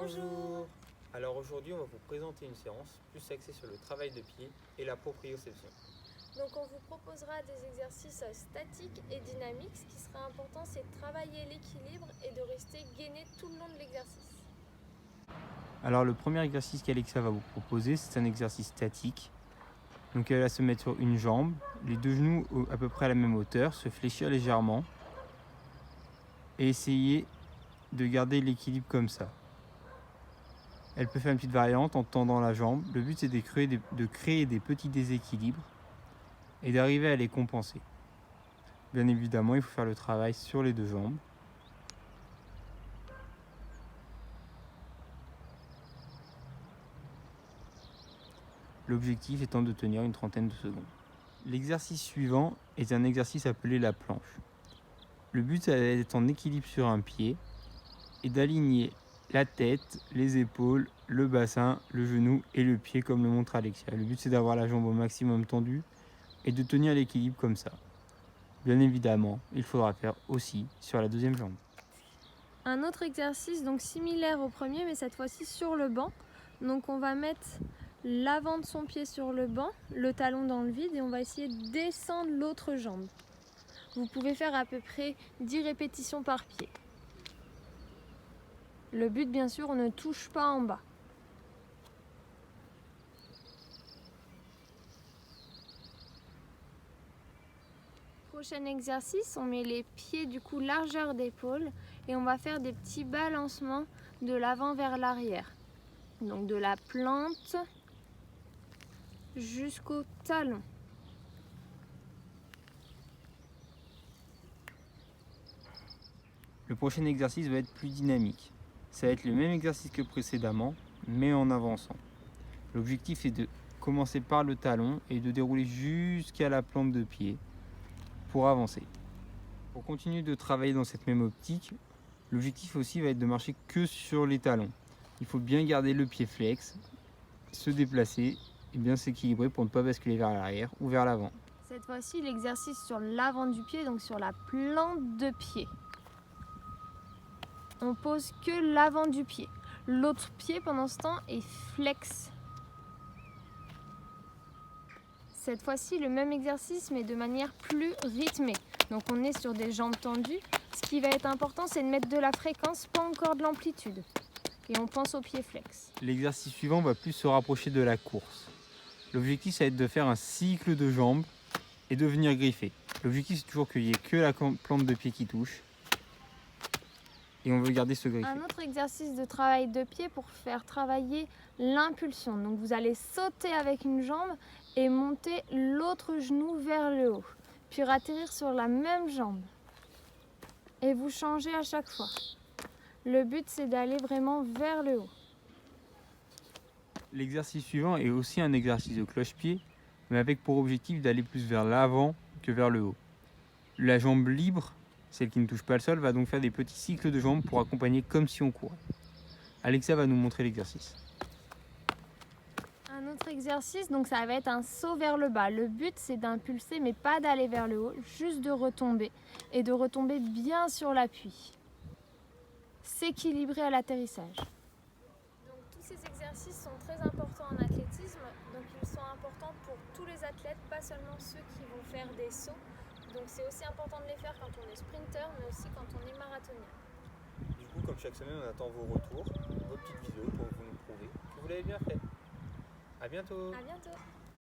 Bonjour. Alors aujourd'hui, on va vous présenter une séance plus axée sur le travail de pied et la proprioception. Donc on vous proposera des exercices statiques et dynamiques. Ce qui sera important, c'est de travailler l'équilibre et de rester gainé tout le long de l'exercice. Alors le premier exercice qu'Alexa va vous proposer, c'est un exercice statique. Donc elle va se mettre sur une jambe, les deux genoux à peu près à la même hauteur, se fléchir légèrement et essayer de garder l'équilibre comme ça. Elle peut faire une petite variante en tendant la jambe. Le but c'est de créer des petits déséquilibres et d'arriver à les compenser. Bien évidemment, il faut faire le travail sur les deux jambes. L'objectif étant de tenir une trentaine de secondes. L'exercice suivant est un exercice appelé la planche. Le but c'est d'être en équilibre sur un pied et d'aligner la tête, les épaules, le bassin, le genou et le pied comme le montre Alexia. Le but c'est d'avoir la jambe au maximum tendue et de tenir l'équilibre comme ça. Bien évidemment, il faudra faire aussi sur la deuxième jambe. Un autre exercice donc similaire au premier, mais cette fois-ci sur le banc. Donc on va mettre l'avant de son pied sur le banc, le talon dans le vide, et on va essayer de descendre l'autre jambe. Vous pouvez faire à peu près 10 répétitions par pied. Le but, bien sûr, on ne touche pas en bas. Prochain exercice, on met les pieds du coup largeur d'épaule et on va faire des petits balancements de l'avant vers l'arrière. Donc de la plante jusqu'au talon. Le prochain exercice va être plus dynamique. Ça va être le même exercice que précédemment, mais en avançant. L'objectif est de commencer par le talon et de dérouler jusqu'à la plante de pied pour avancer. Pour continuer de travailler dans cette même optique, l'objectif aussi va être de marcher que sur les talons. Il faut bien garder le pied flex, se déplacer et bien s'équilibrer pour ne pas basculer vers l'arrière ou vers l'avant. Cette fois-ci, l'exercice sur l'avant du pied, donc sur la plante de pied. On pose que l'avant du pied. L'autre pied, pendant ce temps, est flex. Cette fois-ci, le même exercice, mais de manière plus rythmée. Donc on est sur des jambes tendues. Ce qui va être important, c'est de mettre de la fréquence, pas encore de l'amplitude. Et on pense au pied flex. L'exercice suivant va plus se rapprocher de la course. L'objectif, ça va être de faire un cycle de jambes et de venir griffer. L'objectif, c'est toujours qu'il n'y ait que la plante de pied qui touche. Et on veut garder ce griffé. Un autre exercice de travail de pied pour faire travailler l'impulsion. Donc vous allez sauter avec une jambe et monter l'autre genou vers le haut. Puis atterrir sur la même jambe. Et vous changez à chaque fois. Le but, c'est d'aller vraiment vers le haut. L'exercice suivant est aussi un exercice de cloche-pied, mais avec pour objectif d'aller plus vers l'avant que vers le haut. La jambe libre, celle qui ne touche pas le sol, va donc faire des petits cycles de jambes pour accompagner comme si on courait. Alexia va nous montrer l'exercice. Un autre exercice, donc ça va être un saut vers le bas. Le but, c'est d'impulser, mais pas d'aller vers le haut, juste de retomber. Et de retomber bien sur l'appui. S'équilibrer à l'atterrissage. Donc tous ces exercices sont très importants en athlétisme. Donc ils sont importants pour tous les athlètes, pas seulement ceux qui vont faire des sauts. Donc c'est aussi important de les faire quand on est sprinter, mais aussi quand on est marathonien. Du coup, comme chaque semaine, on attend vos retours, vos petites vidéos pour vous nous prouver que vous l'avez bien fait. À bientôt. À bientôt.